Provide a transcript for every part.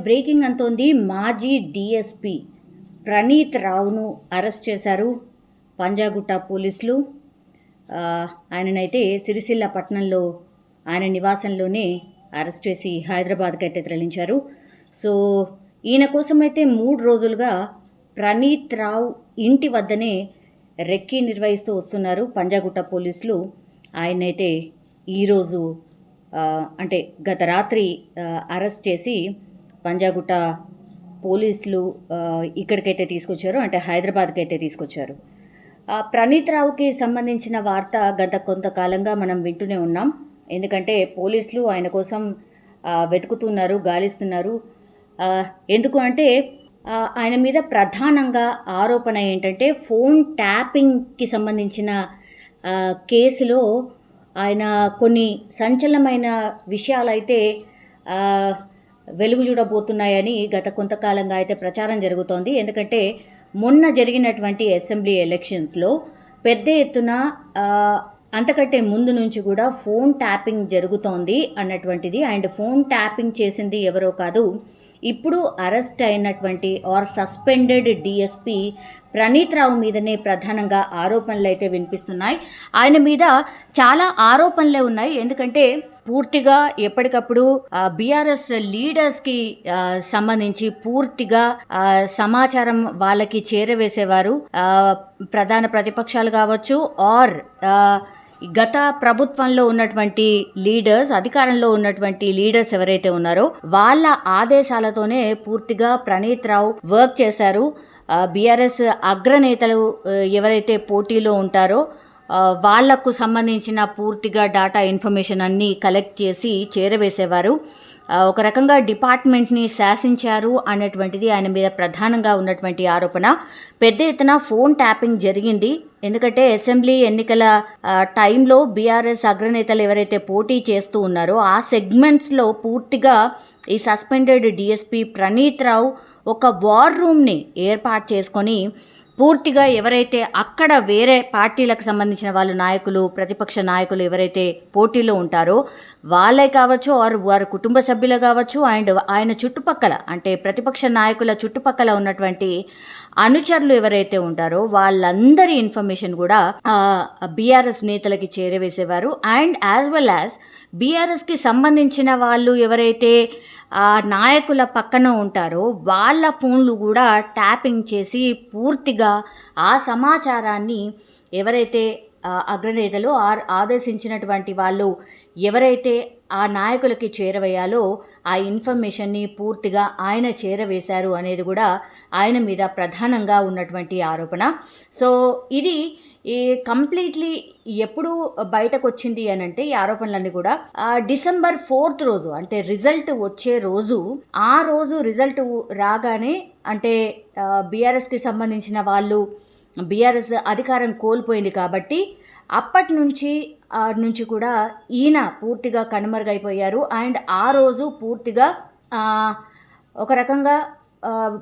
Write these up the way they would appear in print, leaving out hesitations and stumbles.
Breaking అంతోంది. మాజీ DSP Praneeth రావును arrest చేశారు పంజాగుట్ట పోలీసులు. ఆయననైతే సిరిసిల్ల పట్టణంలో ఆయన నివాసంలోనే అరెస్ట్ చేసి హైదరాబాద్కి అయితే తరలించారు. సో ఈయన కోసమైతే 3 రోజులుగా ప్రణీత్ రావు ఇంటి వద్దనే రెక్కీ నిర్వహిస్తూ వస్తున్నారు పంజాగుట్ట పోలీసులు. ఆయనైతే ఈరోజు అంటే గత రాత్రి అరెస్ట్ చేసి పంజాగుట్ట పోలీసులు ఇక్కడికైతే తీసుకొచ్చారు, అంటే హైదరాబాద్కి అయితే తీసుకొచ్చారు. ప్రణీత్ రావుకి సంబంధించిన వార్త గత కొంతకాలంగా మనం వింటూనే ఉన్నాం. ఎందుకంటే పోలీసులు ఆయన కోసం వెతుకుతున్నారు, గాలిస్తున్నారు. ఎందుకు అంటే ఆయన మీద ప్రధానంగా ఆరోపణ ఏంటంటే ఫోన్ ట్యాపింగ్కి సంబంధించిన కేసులో ఆయన కొన్ని సంచలనమైన విషయాలైతే వెలుగు చూడబోతున్నాయని గత కొంతకాలంగా అయితే ప్రచారం జరుగుతోంది. ఎందుకంటే మొన్న జరిగినటువంటి అసెంబ్లీ ఎలక్షన్స్లో పెద్ద ఎత్తున అంతకంటే ముందు నుంచి కూడా ఫోన్ ట్యాపింగ్ జరుగుతోంది అన్నటువంటిది. అండ్ ఫోన్ ట్యాపింగ్ చేసింది ఎవరో కాదు, ఇప్పుడు అరెస్ట్ అయినటువంటి సస్పెండెడ్ డిఎస్పీ ప్రణీత్ రావు మీదనే ప్రధానంగా ఆరోపణలు అయితే వినిపిస్తున్నాయి. ఆయన మీద చాలా ఆరోపణలే ఉన్నాయి. ఎందుకంటే పూర్తిగా ఎప్పటికప్పుడు బీఆర్ఎస్ లీడర్స్కి సంబంధించి పూర్తిగా సమాచారం వాళ్ళకి చేరవేసేవారు. ప్రధాన ప్రతిపక్షాలు కావచ్చు ఆర్ గత ప్రభుత్వంలో ఉన్నటువంటి లీడర్స్, అధికారంలో ఉన్నటువంటి లీడర్స్ ఎవరైతే ఉన్నారో వాళ్ళ ఆదేశాలతోనే పూర్తిగా ప్రణీత్ రావు వర్క్ చేశారు. బీఆర్ఎస్ అగ్రనేతలు ఎవరైతే పోటీలో ఉంటారో వాళ్లకు సంబంధించిన పూర్తిగా డేటా ఇన్ఫర్మేషన్ అన్నీ కలెక్ట్ చేసి చేరవేసేవారు. ఒక రకంగా డిపార్ట్మెంట్ని శాసించారు అన్నటువంటిది ఆయన మీద ప్రధానంగా ఉన్నటువంటి ఆరోపణ. పెద్ద ఎత్తున ఫోన్ ట్యాపింగ్ జరిగింది. ఎందుకంటే అసెంబ్లీ ఎన్నికల టైంలో బీఆర్ఎస్ అగ్రనేతలు ఎవరైతే పోటీ చేస్తూ ఉన్నారో ఆ సెగ్మెంట్స్లో పూర్తిగా ఈ సస్పెండెడ్ డిఎస్పీ ప్రణీత్ రావు ఒక వార్ రూమ్ని ఏర్పాటు చేసుకొని పూర్తిగా ఎవరైతే అక్కడ వేరే పార్టీలకు సంబంధించిన వాళ్ళు నాయకులు, ప్రతిపక్ష నాయకులు ఎవరైతే పోటీలో ఉంటారో వాళ్ళే కావచ్చు వారి కుటుంబ సభ్యులు కావచ్చు అండ్ ఆయన చుట్టుపక్కల అంటే ప్రతిపక్ష నాయకుల చుట్టుపక్కల ఉన్నటువంటి అనుచరులు ఎవరైతే ఉంటారో వాళ్ళందరి ఇన్ఫర్మేషన్ కూడా బీఆర్ఎస్ నేతలకి చేరవేసేవారు. అండ్ యాజ్ వెల్ యాజ్ బీఆర్ఎస్కి సంబంధించిన వాళ్ళు ఎవరైతే నాయకుల పక్కన ఉంటారో వాళ్ళ ఫోన్లు కూడా ట్యాపింగ్ చేసి పూర్తిగా ఆ సమాచారాన్ని ఎవరైతే అగ్రనేతలు ఆదేశించినటువంటి వాళ్ళు ఎవరైతే ఆ నాయకులకి చేరవేయాలో ఆ ఇన్ఫర్మేషన్ని పూర్తిగా ఆయన చేరవేశారు అనేది కూడా ఆయన మీద ప్రధానంగా ఉన్నటువంటి ఆరోపణ. సో ఇది కంప్లీట్లీ ఎప్పుడు బయటకు వచ్చింది అని అంటే ఈ ఆరోపణలన్నీ కూడా December 4th రోజు, అంటే రిజల్ట్ వచ్చే రోజు, ఆ రోజు రిజల్ట్ రాగానే అంటే బీఆర్ఎస్కి సంబంధించిన వాళ్ళు బీఆర్ఎస్ అధికారం కోల్పోయింది కాబట్టి అప్పటి నుంచి కూడా ఈయన పూర్తిగా కనుమరుగైపోయారు. అండ్ ఆ రోజు పూర్తిగా ఒక రకంగా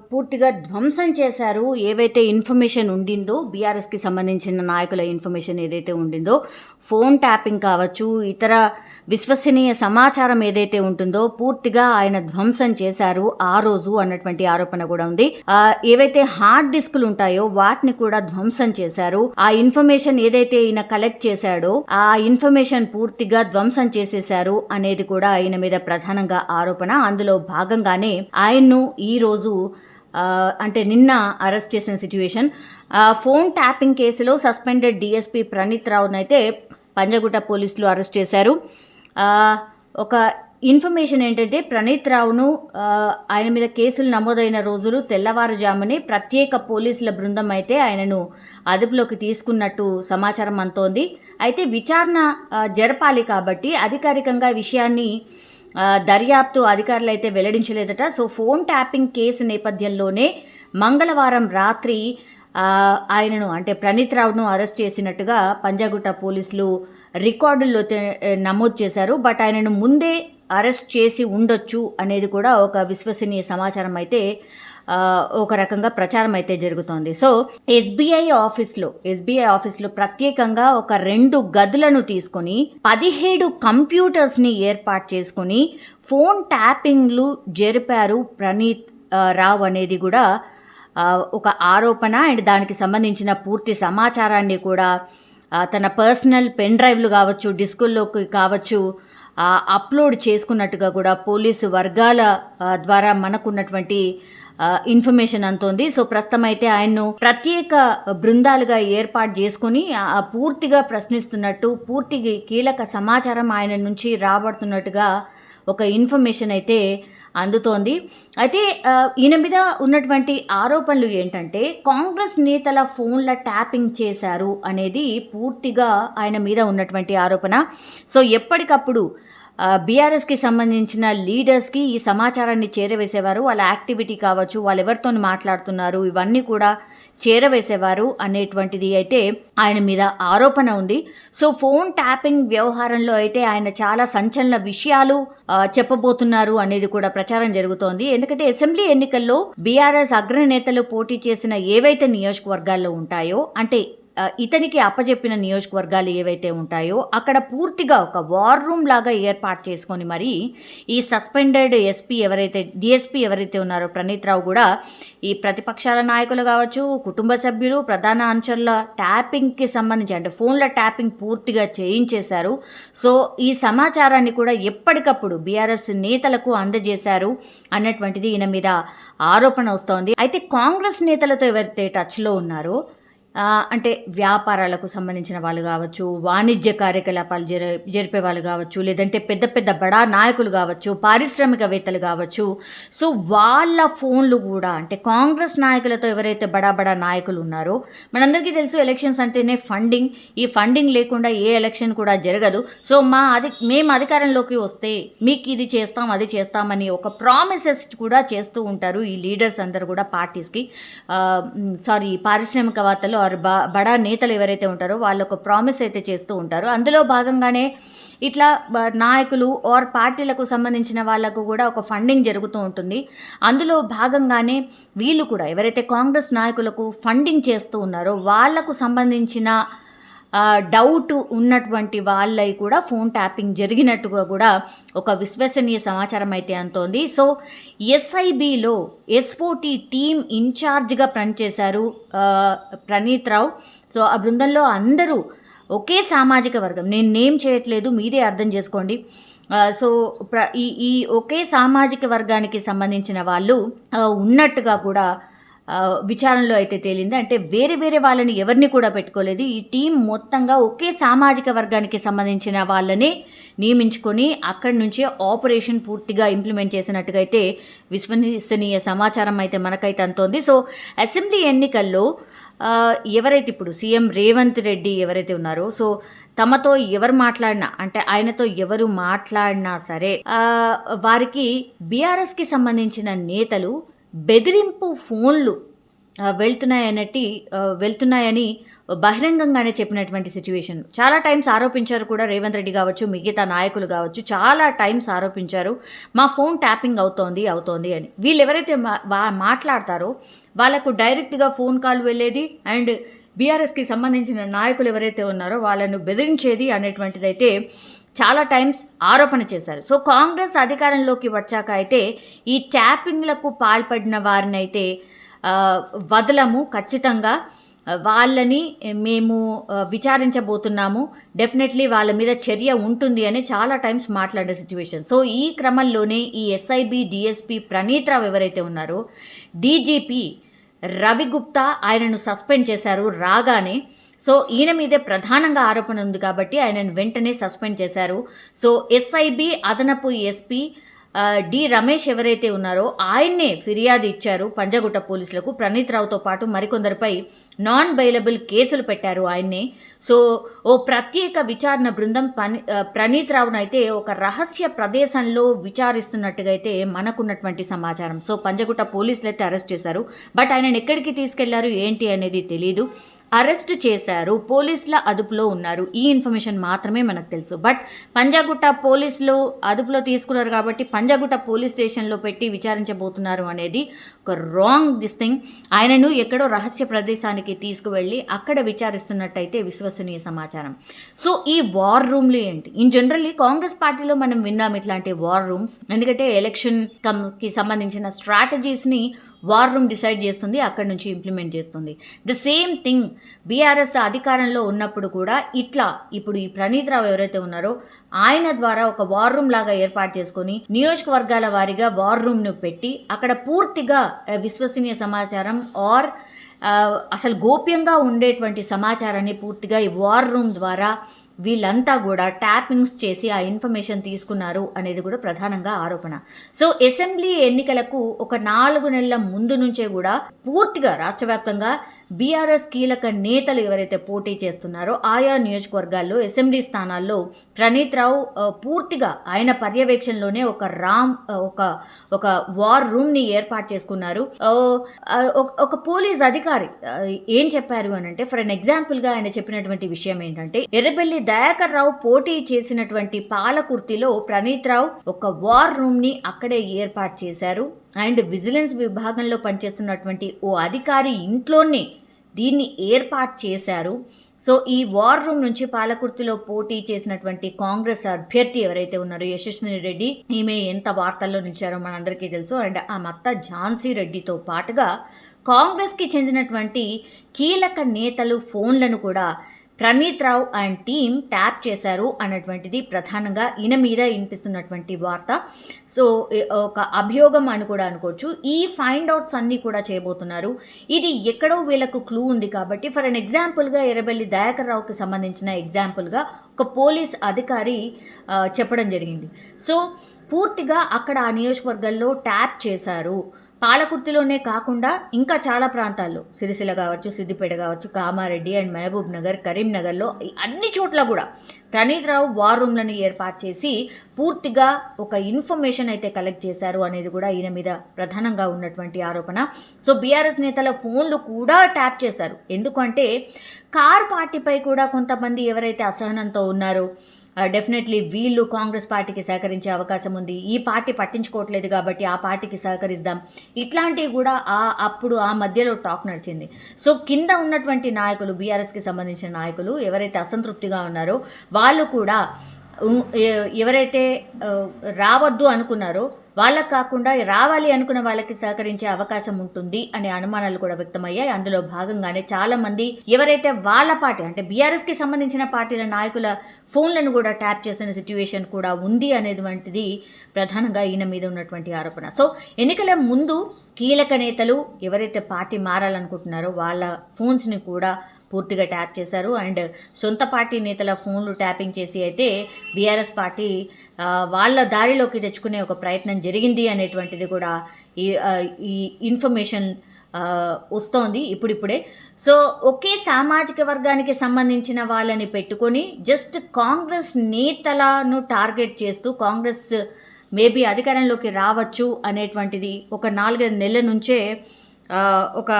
పూర్తిగా ధ్వంసం చేశారు. ఏవైతే ఇన్ఫర్మేషన్ ఉండిందో బీఆర్ఎస్కి సంబంధించిన నాయకుల ఇన్ఫర్మేషన్ ఏదైతే ఉండిందో, ఫోన్ ట్యాపింగ్ కావచ్చు, ఇతర విశ్వసనీయ సమాచారం ఏదైతే ఉంటుందో పూర్తిగా ఆయన ధ్వంసం చేశారు ఆ రోజు అన్నటువంటి ఆరోపణ కూడా ఉంది. ఏవైతే హార్డ్ డిస్కులు ఉంటాయో వాటిని కూడా ధ్వంసం చేశారు. ఆ ఇన్ఫర్మేషన్ ఏదైతే ఈయన కలెక్ట్ చేశాడో ఆ ఇన్ఫర్మేషన్ పూర్తిగా ధ్వంసం చేసేశారు అనేది కూడా ఆయన మీద ప్రధానంగా ఆరోపణ. అందులో భాగంగానే ఆయన్ను ఈ రోజు అంటే నిన్న అరెస్ట్ చేసిన సిచ్యువేషన్. ఫోన్ ట్యాపింగ్ కేసులో సస్పెండెడ్ డిఎస్పీ ప్రణీత్ రావునైతే పంజాగుట్ట పోలీసులు అరెస్ట్ చేశారు. ఒక ఇన్ఫర్మేషన్ ఏంటంటే ప్రణీత్ రావును ఆయన మీద కేసులు నమోదైన రోజులు తెల్లవారుజామునే ప్రత్యేక పోలీసుల బృందం అయితే ఆయనను అదుపులోకి తీసుకున్నట్టు సమాచారం అంతోంది. అయితే విచారణ జరపాలి కాబట్టి అధికారికంగా విషయాన్ని దర్యాప్తు అధికారులు అయితే వెల్లడించలేదట. సో ఫోన్ ట్యాపింగ్ కేసు నేపథ్యంలోనే మంగళవారం రాత్రి ఆయనను అంటే ప్రణీత్ రావును అరెస్ట్ చేసినట్టుగా పంజాగుట్ట పోలీసులు రికార్డుల్లో నమోదు చేశారు. బట్ ఆయనను ముందే అరెస్ట్ చేసి ఉండొచ్చు అనేది కూడా ఒక విశ్వసనీయ సమాచారం అయితే ఒక రకంగా ప్రచారం అయితే జరుగుతోంది. సో ఎస్బీఐ ఆఫీస్లో ప్రత్యేకంగా ఒక 2 గదులను తీసుకొని 17 కంప్యూటర్స్ని ఏర్పాటు చేసుకొని ఫోన్ ట్యాపింగ్లు జరిపారు ప్రణీత్ రావు అనేది కూడా ఒక ఆరోపణ. అండ్ దానికి సంబంధించిన పూర్తి సమాచారాన్ని కూడా తన పర్సనల్ పెన్ డ్రైవ్లు కావచ్చు, డిస్కుల్లోకి కావచ్చు అప్లోడ్ చేసుకున్నట్టుగా కూడా పోలీసు వర్గాల ద్వారా మనకున్నటువంటి ఇన్ఫర్మేషన్ అంతోంది. సో ప్రస్తుతం అయితే ఆయన్ను ప్రత్యేక బృందాలుగా ఏర్పాటు చేసుకుని పూర్తిగా ప్రశ్నిస్తున్నట్టు, పూర్తి కీలక సమాచారం ఆయన నుంచి రాబడుతున్నట్టుగా ఒక ఇన్ఫర్మేషన్ అయితే అందుతోంది. అయితే ఈయన మీద ఉన్నటువంటి ఆరోపణలు ఏంటంటే కాంగ్రెస్ నేతల ఫోన్ల ట్యాపింగ్ చేశారు అనేది పూర్తిగా ఆయన మీద ఉన్నటువంటి ఆరోపణ. సో ఎప్పటికప్పుడు బీఆర్ఎస్కి సంబంధించిన లీడర్స్కి ఈ సమాచారాన్ని చేరవేసేవారు. వాళ్ళ యాక్టివిటీ కావచ్చు, వాళ్ళు ఎవరితో మాట్లాడుతున్నారు, ఇవన్నీ కూడా చేరవేసేవారు అనేటువంటిది అయితే ఆయన మీద ఆరోపణ ఉంది. సో ఫోన్ ట్యాపింగ్ వ్యవహారంలో అయితే ఆయన చాలా సంచలన విషయాలు చెప్పబోతున్నారు అనేది కూడా ప్రచారం జరుగుతోంది. ఎందుకంటే అసెంబ్లీ ఎన్నికల్లో బీఆర్ఎస్ అగ్రనేతలు పోటీ చేసిన ఏవైతే నియోజకవర్గాల్లో ఉంటాయో, అంటే ఇతనికి అప్పచెప్పిన నియోజకవర్గాలు ఏవైతే ఉంటాయో అక్కడ పూర్తిగా ఒక వార్ రూమ్ లాగా ఏర్పాటు చేసుకొని మరి ఈ సస్పెండెడ్ డిఎస్పీ ఎవరైతే ఉన్నారో ప్రణీత్ రావు కూడా ఈ ప్రతిపక్షాల నాయకులు కావచ్చు, కుటుంబ సభ్యులు, ప్రధాన అనుచరుల ట్యాపింగ్కి సంబంధించి అంటే ఫోన్ల ట్యాపింగ్ పూర్తిగా చేయించేశారు. సో ఈ సమాచారాన్ని కూడా ఎప్పటికప్పుడు బీఆర్ఎస్ నేతలకు అందజేశారు అన్నటువంటిది ఈయన మీద ఆరోపణ వస్తోంది. అయితే కాంగ్రెస్ నేతలతో ఎవరైతే టచ్లో ఉన్నారో, అంటే వ్యాపారాలకు సంబంధించిన వాళ్ళు కావచ్చు, వాణిజ్య కార్యకలాపాలు జరిపే వాళ్ళు కావచ్చు, లేదంటే పెద్ద పెద్ద బడా నాయకులు కావచ్చు, పారిశ్రామికవేత్తలు కావచ్చు. సో వాళ్ళ ఫోన్లు కూడా అంటే కాంగ్రెస్ నాయకులతో ఎవరైతే బడా నాయకులు ఉన్నారో, మనందరికీ తెలుసు ఎలక్షన్స్ అంటేనే ఫండింగ్. ఈ ఫండింగ్ లేకుండా ఏ ఎలక్షన్ కూడా జరగదు. సో మేము అధికారంలోకి వస్తే మీకు ఇది చేస్తాం, అది చేస్తామని ఒక ప్రామిసెస్ కూడా చేస్తూ ఉంటారు ఈ లీడర్స్ అందరూ కూడా పార్టీస్కి. పారిశ్రామికవేత్తలు బడా నేతలు ఎవరైతే ఉంటారో వాళ్ళు ఒక ప్రామిస్ అయితే చేస్తూ ఉంటారు. అందులో భాగంగానే ఇట్లా నాయకులు ఆర్ పార్టీలకు సంబంధించిన వాళ్ళకు కూడా ఒక ఫండింగ్ జరుగుతూ ఉంటుంది. అందులో భాగంగానే వీళ్ళు కూడా ఎవరైతే కాంగ్రెస్ నాయకులకు ఫండింగ్ చేస్తూ ఉన్నారో వాళ్లకు సంబంధించిన డౌట్ ఉన్నటువంటి వాళ్ళై కూడా ఫోన్ ట్యాపింగ్ జరిగినట్టుగా కూడా ఒక విశ్వసనీయ సమాచారం అయితే అంతోంది. సో ఎస్ఐబిలో S40 టీమ్ ఇన్ఛార్జ్గా పనిచేశారు ప్రణీత్ రావు. సో ఆ బృందంలో అందరూ ఒకే సామాజిక వర్గం, నేను నేమ్ చేయట్లేదు, మీరే అర్థం చేసుకోండి. సో ఈ ఒకే సామాజిక వర్గానికి సంబంధించిన వాళ్ళు ఉన్నట్టుగా కూడా విచారణలో అయితే తేలింది. అంటే వేరే వాళ్ళని ఎవరిని కూడా పెట్టుకోలేదు. ఈ టీం మొత్తంగా ఒకే సామాజిక వర్గానికి సంబంధించిన వాళ్ళని నియమించుకొని అక్కడి నుంచే ఆపరేషన్ పూర్తిగా ఇంప్లిమెంట్ చేసినట్టుగా అయితే విశ్వసనీయ సమాచారం అయితే మనకైతే అంతోంది. సో అసెంబ్లీ ఎన్నికల్లో ఎవరైతే ఇప్పుడు సీఎం రేవంత్ రెడ్డి ఎవరైతే ఉన్నారో, సో తమతో ఎవరు మాట్లాడినా అంటే ఆయనతో ఎవరు మాట్లాడినా సరే వారికి బీఆర్ఎస్కి సంబంధించిన నేతలు బెదిరింపు ఫోన్లు వెళ్తున్నాయని బహిరంగంగానే చెప్పినటువంటి సిచ్యువేషన్ చాలా టైమ్స్ ఆరోపించారు కూడా. రేవంత్ రెడ్డి కావచ్చు, మిగతా నాయకులు కావచ్చు, చాలా టైమ్స్ ఆరోపించారు మా ఫోన్ ట్యాపింగ్ అవుతోంది అని. వీళ్ళు ఎవరైతే మాట్లాడతారో వాళ్ళకు డైరెక్ట్గా ఫోన్ కాల్ వెళ్ళేది అండ్ బీఆర్ఎస్కి సంబంధించిన నాయకులు ఎవరైతే ఉన్నారో వాళ్ళను బెదిరించేది అనేటువంటిది అయితే చాలా టైమ్స్ ఆరోపణ చేశారు. సో కాంగ్రెస్ అధికారంలోకి వచ్చాక అయితే ఈ ట్యాపింగ్లకు పాల్పడిన వారిని అయితే వదలము, ఖచ్చితంగా వాళ్ళని మేము విచారించబోతున్నాము, డెఫినెట్లీ వాళ్ళ మీద చర్య ఉంటుంది అని చాలా టైమ్స్ మాట్లాడే సిచ్యువేషన్. సో ఈ క్రమంలోనే ఈ ఎస్ఐబి డిఎస్పీ ప్రణీత్ రావు ఎవరైతే ఉన్నారో, డీజీపీ రవి గుప్తా ఆయనను సస్పెండ్ చేశారు రాగానే. సో ఈయన మీదే ప్రధానంగా ఆరోపణ ఉంది కాబట్టి ఆయనను వెంటనే సస్పెండ్ చేశారు. సో ఎస్ఐబి అదనపు ఎస్పీ డి రమేష్ ఎవరైతే ఉన్నారో ఆయన్నే ఫిర్యాదు ఇచ్చారు పంజగుట్ట పోలీసులకు. ప్రణీత్ రావుతో పాటు మరికొందరిపై నాన్ బెయిలబుల్ కేసులు పెట్టారు ఆయన్నే. సో ఓ ప్రత్యేక విచారణ బృందం ప్రణీత్ రావును అయితే ఒక రహస్య ప్రదేశంలో విచారిస్తున్నట్టుగా అయితే మనకున్నటువంటి సమాచారం. సో పంజగుట్ట పోలీసులు అయితే అరెస్ట్ చేశారు. బట్ ఆయనను ఎక్కడికి తీసుకెళ్లారు ఏంటి అనేది తెలీదు. అరెస్ట్ చేశారు, పోలీసుల అదుపులో ఉన్నారు. ఈ ఇన్ఫర్మేషన్ మాత్రమే మనకు తెలుసు. బట్ పంజాగుట్ట పోలీసులు అదుపులో తీసుకున్నారు కాబట్టి పంజాగుట్ట పోలీస్ స్టేషన్లో పెట్టి విచారించబోతున్నారు అనేది ఒక రాంగ్ దిస్ థింగ్. ఆయనను ఎక్కడో రహస్య ప్రదేశానికి తీసుకువెళ్ళి అక్కడ విచారిస్తున్నట్టయితే విశ్వసనీయ సమాచారం. సో ఈ వార్ రూమ్లు ఏంటి? ఇన్ జనరల్లీ కాంగ్రెస్ పార్టీలో మనం విన్నాం ఇట్లాంటి వార్ రూమ్స్. ఎందుకంటే ఎలక్షన్కి సంబంధించిన స్ట్రాటజీస్ని వార్ రూమ్ డిసైడ్ చేస్తుంది, అక్కడి నుంచి ఇంప్లిమెంట్ చేస్తుంది. ద సేమ్ థింగ్ బీఆర్ఎస్ అధికారంలో ఉన్నప్పుడు కూడా ఇట్లా ఇప్పుడు ఈ ప్రణీత్ రావు ఎవరైతే ఉన్నారో ఆయన ద్వారా ఒక వార్ రూమ్ లాగా ఏర్పాటు చేసుకొని నియోజకవర్గాల వారీగా వార్ రూమ్ను పెట్టి అక్కడ పూర్తిగా విశ్వసనీయ సమాచారం ఆర్ అసలు గోప్యంగా ఉండేటువంటి సమాచారాన్ని పూర్తిగా ఈ వార్ రూమ్ ద్వారా వీళ్ళంతా కూడా ట్యాపింగ్స్ చేసి ఆ ఇన్ఫర్మేషన్ తీసుకున్నారు అనేది కూడా ప్రధానంగా ఆరోపణ. సో అసెంబ్లీ ఎన్నికలకు ఒక 4 నెలల ముందు నుంచే కూడా పూర్తిగా రాష్ట్ర వ్యాప్తంగా బీఆర్ఎస్ కీలక నేతలు ఎవరైతే పోటీ చేస్తున్నారో ఆయా నియోజకవర్గాల్లో అసెంబ్లీ స్థానాల్లో ప్రణీత్ రావు పూర్తిగా ఆయన పర్యవేక్షణలోనే ఒక వార్ రూమ్ని ఏర్పాటు చేసుకున్నారు. ఒక పోలీస్ అధికారి ఏం చెప్పారు అని అంటే, ఫర్ అన్ ఎగ్జాంపుల్గా ఆయన చెప్పినటువంటి విషయం ఏంటంటే, ఎర్రబెల్లి దయాకర్ రావు పోటీ చేసినటువంటి పాలకుర్తిలో ప్రణీత్ రావు ఒక వార్ రూమ్ని అక్కడే ఏర్పాటు చేశారు. అండ్ విజిలెన్స్ విభాగంలో పనిచేస్తున్నటువంటి ఓ అధికారి ఇంట్లోనే దీన్ని ఏర్పాటు చేశారు. సో ఈ వార్ రూమ్ నుంచి పాలకుర్తిలో పోటీ చేసినటువంటి కాంగ్రెస్ అభ్యర్థి ఎవరైతే ఉన్నారో యశస్విని రెడ్డి, ఈమె ఎంత వార్తల్లో నిలిచారో మనందరికీ తెలుసు. అండ్ ఆ మత్త ఝాన్సీ రెడ్డితో పాటుగా కాంగ్రెస్కి చెందినటువంటి కీలక నేతలు ఫోన్లను కూడా ప్రణీత్ రావు అండ్ టీం ట్యాప్ చేశారు అన్నటువంటిది ప్రధానంగా ఈయన మీద వినిపిస్తున్నటువంటి వార్త. సో ఒక అభియోగం అని కూడా అనుకోవచ్చు. ఈ ఫైండ్ అవుట్స్ అన్నీ కూడా చేయబోతున్నారు. ఇది ఎక్కడో వీళ్ళకు క్లూ ఉంది కాబట్టి, ఫర్ అన్ ఎగ్జాంపుల్గా ఎర్రబెల్లి దయాకర్ రావుకి సంబంధించిన ఎగ్జాంపుల్గా ఒక పోలీస్ అధికారి చెప్పడం జరిగింది. సో పూర్తిగా అక్కడ ఆ నియోజకవర్గాల్లో ట్యాప్ చేశారు. పాలకుర్తిలోనే కాకుండా ఇంకా చాలా ప్రాంతాల్లో, సిరిసిల్ల కావచ్చు, సిద్దిపేట కావచ్చు, కామారెడ్డి అండ్ మహబూబ్ నగర్, కరీంనగర్లో అన్ని చోట్ల కూడా ప్రణీత్ రావు వార్ రూమ్లను ఏర్పాటు చేసి పూర్తిగా ఒక ఇన్ఫర్మేషన్ అయితే కలెక్ట్ చేశారు అనేది కూడా ఈయన మీద ప్రధానంగా ఉన్నటువంటి ఆరోపణ. సో బీఆర్ఎస్ నేతల ఫోన్లు కూడా ట్యాప్ చేశారు. ఎందుకంటే కార్ పార్టీపై కూడా కొంతమంది ఎవరైతే అసహనంతో ఉన్నారో డెఫినెట్లీ వీళ్ళు కాంగ్రెస్ పార్టీకి సహకరించే అవకాశం ఉంది, ఈ పార్టీ పట్టించుకోవట్లేదు కాబట్టి ఆ పార్టీకి సహకరిద్దాం, ఇట్లాంటివి కూడా అప్పుడు ఆ మధ్యలో టాక్ నడిచింది. సో కింద ఉన్నటువంటి నాయకులు, బీఆర్ఎస్కి సంబంధించిన నాయకులు ఎవరైతే అసంతృప్తిగా ఉన్నారో వాళ్ళు కూడా ఎవరైతే రావద్దు అనుకున్నారో వాళ్ళకు కాకుండా రావాలి అనుకున్న వాళ్ళకి సహకరించే అవకాశం ఉంటుంది అనే అనుమానాలు కూడా వ్యక్తమయ్యాయి. అందులో భాగంగానే చాలామంది ఎవరైతే వాళ్ళ పార్టీ అంటే బీఆర్ఎస్కి సంబంధించిన పార్టీల నాయకుల ఫోన్లను కూడా ట్యాప్ చేసిన సిచ్యువేషన్ కూడా ఉంది అనేటువంటిది ప్రధానంగా ఈయన మీద ఉన్నటువంటి ఆరోపణ. సో ఎన్నికల ముందు కీలక నేతలు ఎవరైతే పార్టీ మారాలనుకుంటున్నారో వాళ్ళ ఫోన్స్ని కూడా పూర్తిగా ట్యాప్ చేశారు. అండ్ సొంత పార్టీ నేతల ఫోన్లు ట్యాపింగ్ చేసి అయితే బీఆర్ఎస్ పార్టీ వాళ్ళ దారిలోకి తెచ్చుకునే ఒక ప్రయత్నం జరిగింది అనేటువంటిది కూడా ఈ ఇన్ఫర్మేషన్ వస్తోంది ఇప్పుడిప్పుడే. సో ఒకే సామాజిక వర్గానికి సంబంధించిన వాళ్ళని పెట్టుకొని జస్ట్ కాంగ్రెస్ నేతలను టార్గెట్ చేస్తూ కాంగ్రెస్ మేబీ అధికారంలోకి రావచ్చు అనేటువంటిది ఒక 4-5 నెలల నుంచే ఒక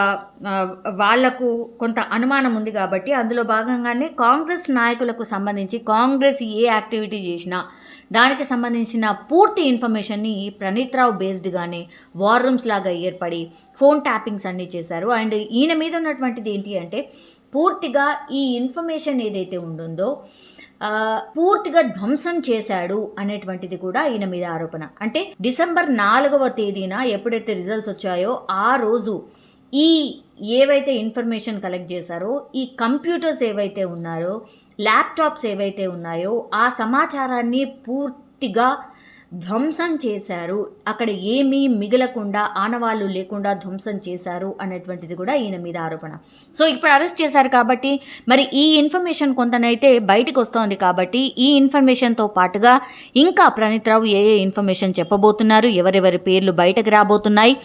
వాళ్లకు కొంత అనుమానం ఉంది కాబట్టి అందులో భాగంగానే కాంగ్రెస్ నాయకులకు సంబంధించి కాంగ్రెస్ ఏ యాక్టివిటీ చేసినా దానికి సంబంధించిన పూర్తి ఇన్ఫర్మేషన్ని ప్రణీత్ రావు బేస్డ్గానే వార్ రూమ్స్ లాగా ఏర్పడి ఫోన్ ట్యాపింగ్స్ అన్నీ చేశారు. అండ్ ఈయన మీద ఉన్నటువంటిది ఏంటి అంటే పూర్తిగా ఈ ఇన్ఫర్మేషన్ ఏదైతే ఉంటుందో పూర్తిగా ధ్వంసం చేశాడు అనేటువంటిది కూడా ఈయన మీద ఆరోపణ. అంటే డిసెంబర్ 4వ తేదీన ఎప్పుడైతే రిజల్ట్స్ వచ్చాయో ఆ రోజు ఈ ఏవైతే ఇన్ఫర్మేషన్ కలెక్ట్ చేశారో ఈ కంప్యూటర్స్ ఏవైతే ఉన్నాయో ల్యాప్టాప్స్ ఏవైతే ఉన్నాయో ఆ సమాచారాన్ని పూర్తిగా ధ్వంసం చేశారు. అక్కడ ఏమీ మిగలకుండా ఆనవాళ్ళు లేకుండా ధ్వంసం చేశారు అనేటువంటిది కూడా ఈయన మీద ఆరోపణ. సో ఇప్పుడు అరెస్ట్ చేశారు కాబట్టి మరి ఈ ఇన్ఫర్మేషన్ కొంతనైతే బయటకు వస్తోంది కాబట్టి ఈ ఇన్ఫర్మేషన్తో పాటుగా ఇంకా ప్రణీత్ రావు ఏ ఇన్ఫర్మేషన్ చెప్పబోతున్నారు, ఎవరెవరి పేర్లు బయటకు రాబోతున్నాయి,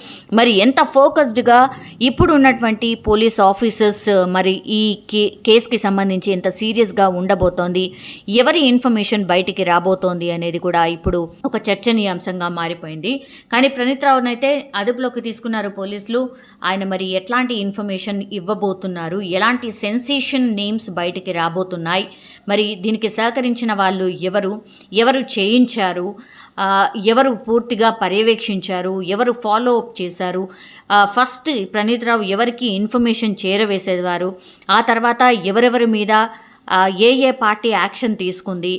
మరి ఎంత ఫోకస్డ్గా ఇప్పుడు ఉన్నటువంటి పోలీస్ ఆఫీసర్స్ మరి ఈ కేసుకి సంబంధించి ఎంత సీరియస్గా ఉండబోతోంది, ఎవరి ఇన్ఫర్మేషన్ బయటికి రాబోతోంది అనేది కూడా ఇప్పుడు ఒక చర్చనీయాంశంగా మారిపోయింది. కానీ ప్రణీత్ రావునైతే అదుపులోకి తీసుకున్నారు పోలీసులు. ఆయన మరి ఎట్లాంటి ఇన్ఫర్మేషన్ ఇవ్వబోతున్నారు, ఎలాంటి సెన్సేషన్ నేమ్స్ బయటికి రాబోతున్నాయి, మరి దీనికి సహకరించిన వాళ్ళు ఎవరు చేయించారు, ఎవరు పూర్తిగా పర్యవేక్షించారు, ఎవరు ఫాలో అప్ చేశారు, ఫస్ట్ ప్రణీత్ రావు ఎవరికి ఇన్ఫర్మేషన్ చేరవేసేవారు, ఆ తర్వాత ఎవరెవరి మీద ఏ పార్టీ యాక్షన్ తీసుకుంది,